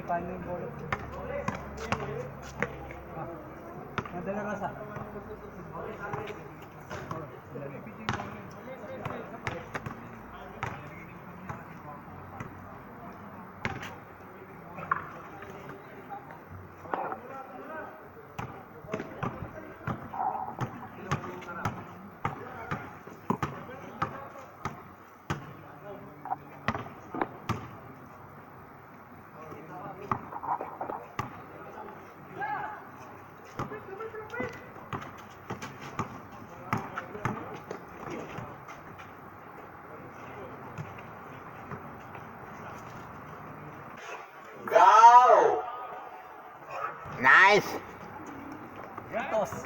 paano yung bolo? Madala rasa. Go! Nice! Tos.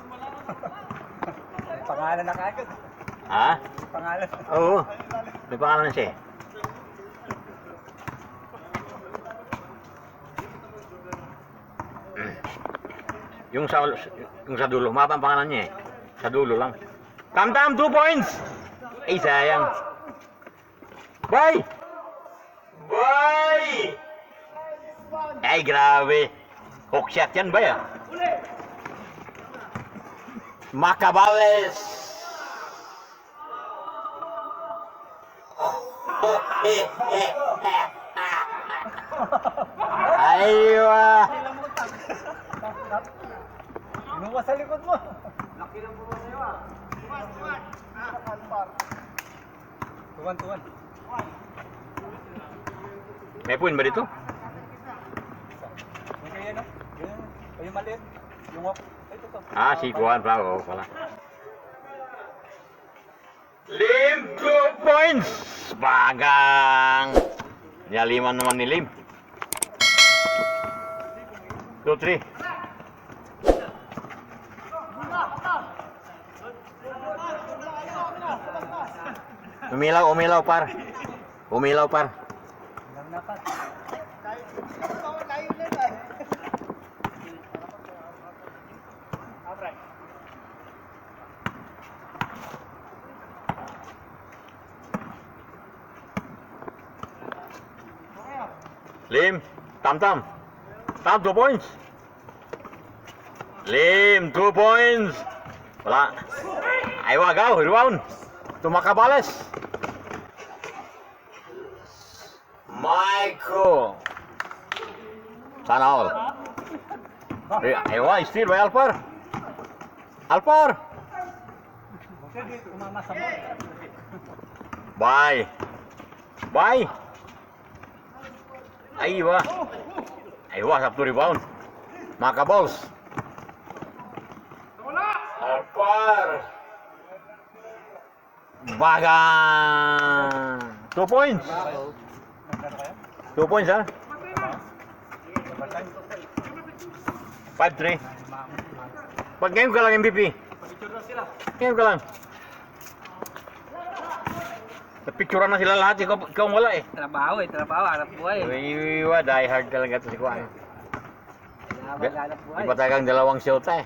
Pangalan na kagad. Ha? Pangalan. Oo. May pangalan na siya eh. Yung sa dulo, mapa ang pangalan niya eh. Sa dulo lang. Tam-tam, 2 points! Ay, sayang. Bye! Bye! Ay, grabe. Hook shot yan ba ya? Macabales! Aywa! Inuwa sa likod mo. Laki ng buwan sa'yo ah. Tuwan. May point ba dito? Yung kaya no? Yung maliit. Yung walk. Ito to. Ah, si Kuan pa. Oo pala. Lim, 2 points! Bagang! Niyaliman naman ni Lim. 2-3. Umilaw par. Umilaw par. Lang nakat. Lim, tam. 2 points. Lim, 2 points. Wala. Ay, wagaw, rebound. Tumakabales. Michael. Sana all. Aywa, steal by Alpar. Alpar. Umama sa ball. Bye. Aywa. Satu rebound. Maka balls. Alpar. Bagang. 2 points. 2 points ha. 5-3. Pag ngayon ka lang MVP. Ngayon ka lang. Napicturean na sila lahat. Ikaw wala eh. Trabaho, hanap buhay. Iwa, die hard talaga ito si Kuan. Hanap buhay. Iba talagang dalawang shota eh.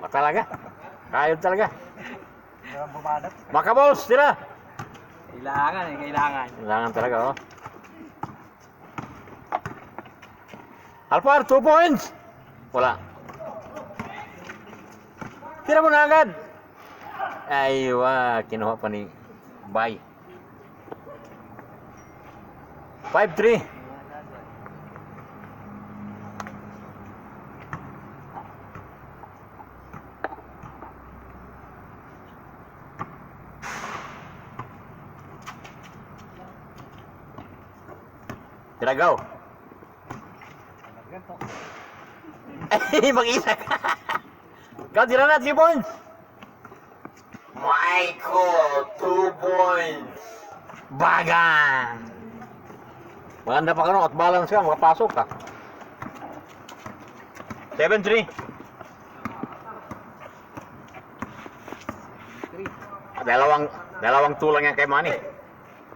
Ba talaga? Kayod talaga. Parang bumanat. Makaballs, tira! Kailangan. Kailangan talaga oh. Alpar, 2 points! Wala. Tira mo na agad! Aywa, kinuha pa ni Bay. 5-3. Tira, go! Eh, mag-isa ka! Go, tira na, 3 points! Michael, 2 points! Bagan! Maganda pa ka no, at balance ka, makapasok ka. 7-3. Dalawang 2 lang yan kay Manny.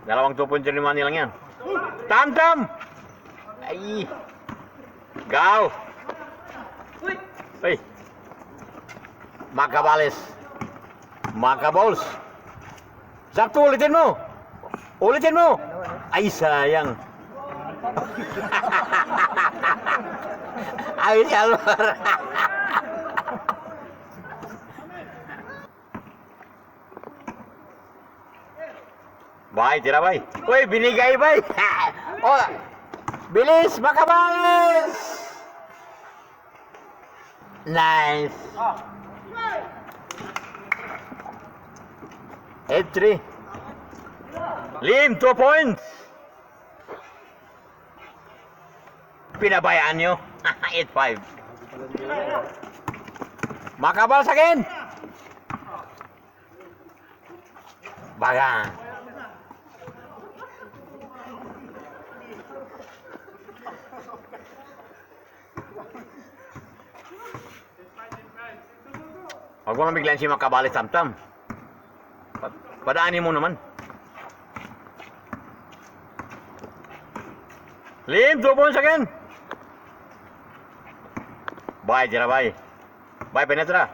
Dalawang 2 points ni Manny lang yan. Tam! Ay! Go! Hey! Macabales. Macaballs. Sakto, ulitin mo. Ay, sayang. Ayos si Alvar. Bay, tira bay. Uy, binigay bay. Oh, bilis, makabalis. Nice. 8-3. Lim, 2 points. Pinabayaan nyo. 8-5. Makabal sa akin. Bagang. Huwag mo nang biglan si Makabali Tamtam. Padaanin mo naman. Lim, 2 points again. Bye, tira, bye. Bye, penetra.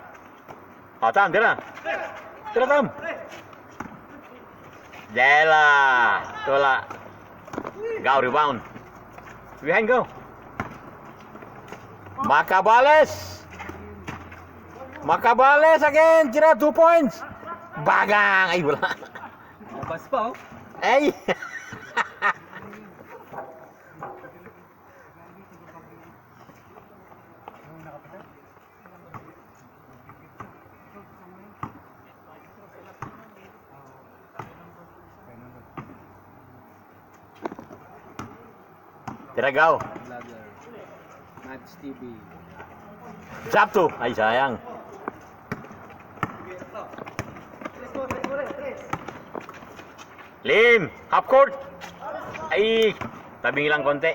Oh, Tam, tira. Tira, Tam. Dela. Tola. Go, rebound. Behind, go. Makabales. Makabales again. Tira, 2 points. Bagang. Ay, wala. Labas pa, oh. Ay. Tira, go. Vlogger. Match TV. Sabto. Ay, sayang. Lim, half court. Ay, tabing lang konti.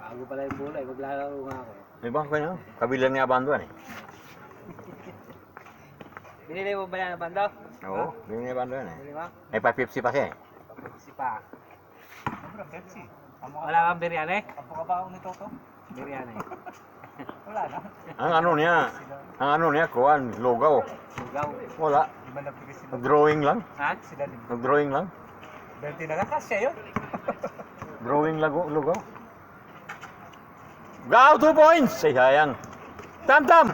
Bago pala yung bola, maglalaro nga ako. May ba ko na? Kabilang nga banduan eh. Binili mo ba yan ang bando? Oo, binili nga banduan eh. Binili mo? May 550 pa siya eh. Pepsi pa. Pepsi. Wala kang biryani? Apo ka ba ako nito to? Biryani. Wala na. Ang ano niya, kuhan, lugaw. Lugaw. Wala. Di ba nagpigil sila? Nag-drawing lang. Ha? Sila din. Nag-drawing lang. 20 na lang kasya yun. Drawing lugaw. Go, 2 points! Ay, sayang. Tam!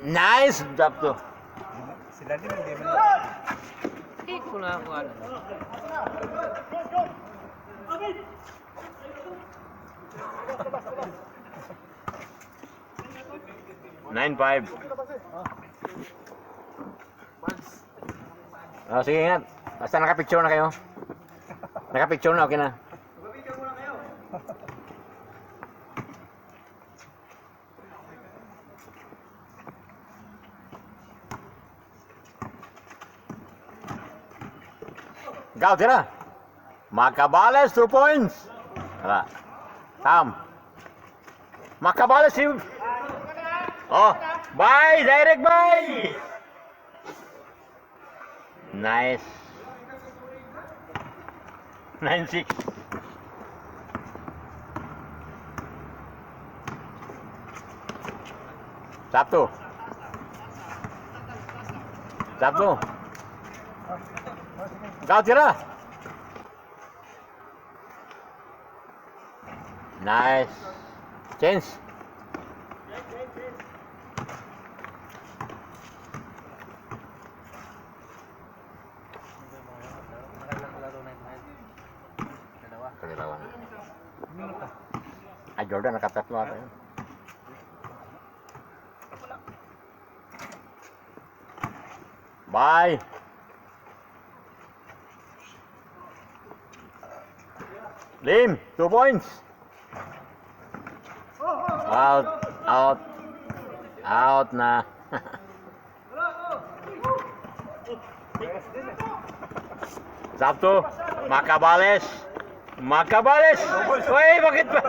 Nice! Drop to. Sila din, hindi mo ko na ako ano. Nine five. Oh, sige nga. Basta nakapicture na kayo. Nakapicture na, okay na. Go, tira. Makabales, 2 points. Tara. Tam. Makabales, si... Oh, bye! Direct bye! Nice. 9-6. Sabto. Go, tira. Nice. Change. Magandang laro na yun. Dalawa. Kalilawan. Ay, Jordan, nakatatlo ata yun. Bye. Lim, 2 points. Out na. Sabto, Makabales. Uy, bakit ba?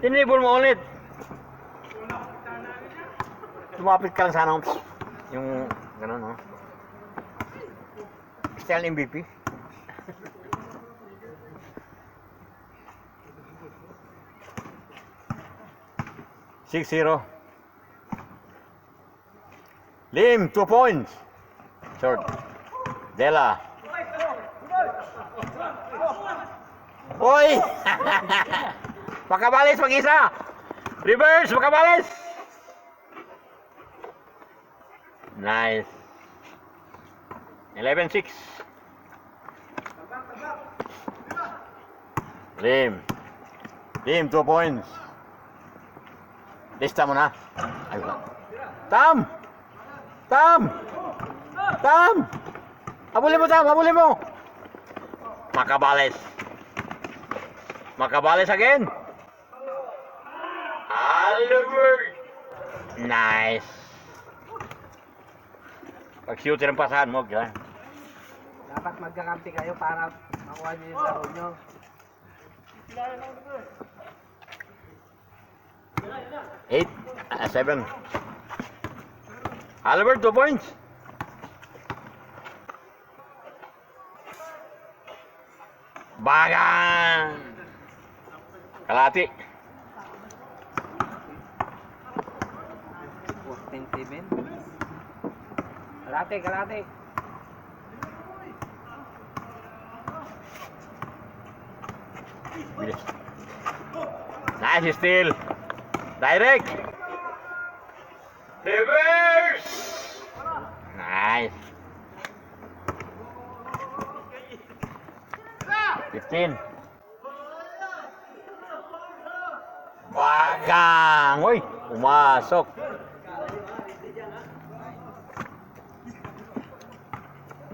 Tinibol mo ulit. Tumapit ka lang sana yung gano'n, no? Style MVP. Six zero. Lim, 2 points. Short. Dela. Hoy! Makabalis mag-isa! Reverse! Makabalis! Nice. 11-6. Lim. Lim, 2 points. Lista mo na. Ay, wala. Tam! Tam! Tam! Habulin mo, Tam! Habulin mo! Makabales. Makabales again. Albert! Nice. Pag-shooter ang pasahan mo, gila. Dapat magkakampi kayo para makuha niyo yung laro nyo. 7. Albert, 2 points. Bagang! Kalati. 14-7. Kalate, kalate. Bilis. Nice steal. Direct. Reverse. Nice. 15. Bagang. Uy, pumasok.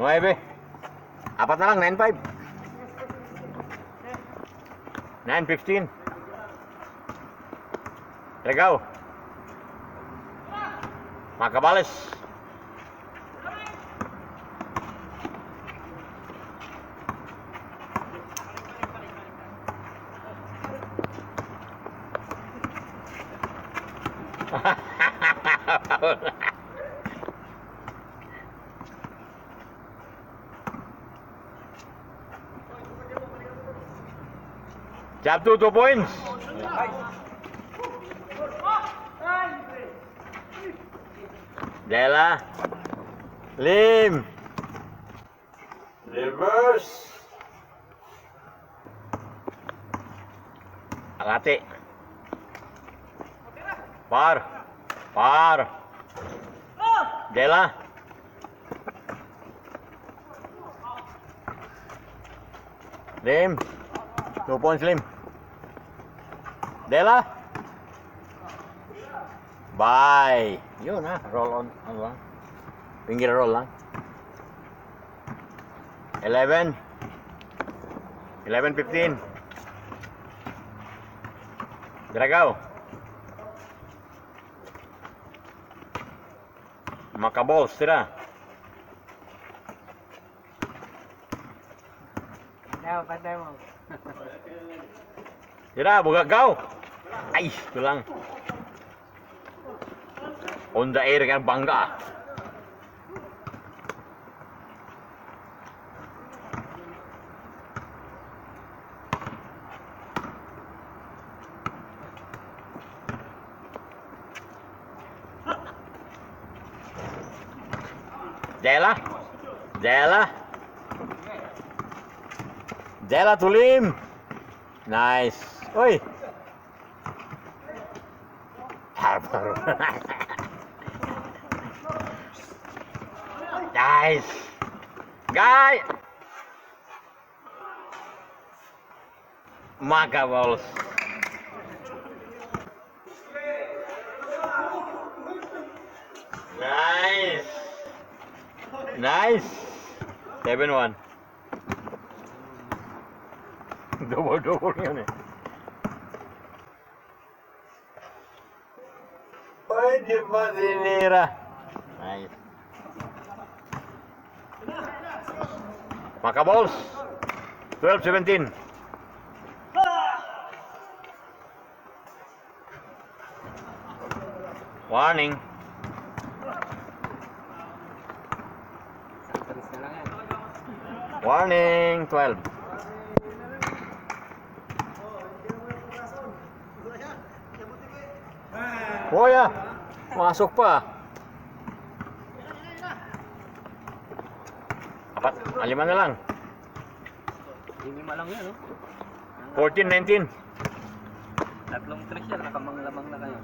9. Apat na lang, 9-5. 9-15. Legaw. Makabales. Jab 2 points. Dela. Lim. Reverse. Alate. Par. Par. Dela. Lim. 2 points, Lim. Dela. Bye. Yun ha. Roll on. Ano lang? Finger roll lang. 11. 11-15. Dragaw. Makaballs, tira. Pantay mo. Tira, bugagaw. Ay, ito lang. On the air kang bangga. Dela. Dela. Dela tulim. Nice. Oi. Harper. Nice. Guy. Maka balls. Nice. Nice. 7-1. Double yun eh. Ay, di ba sinira? Nice. Maka balls. 12-17. Warning. Saktaris na lang yan. Warning. 12. Kuya, masuk pa. 4, 5 na lang. 5 lang yan, no? 14-19. Tatlong tres yan, nakamang-lamang na kayo.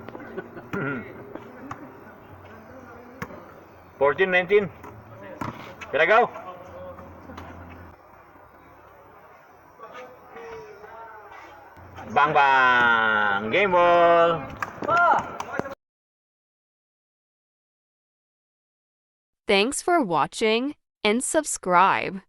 14-19. Kiragaw. Bang bang. Game ball. Thanks for watching and subscribe.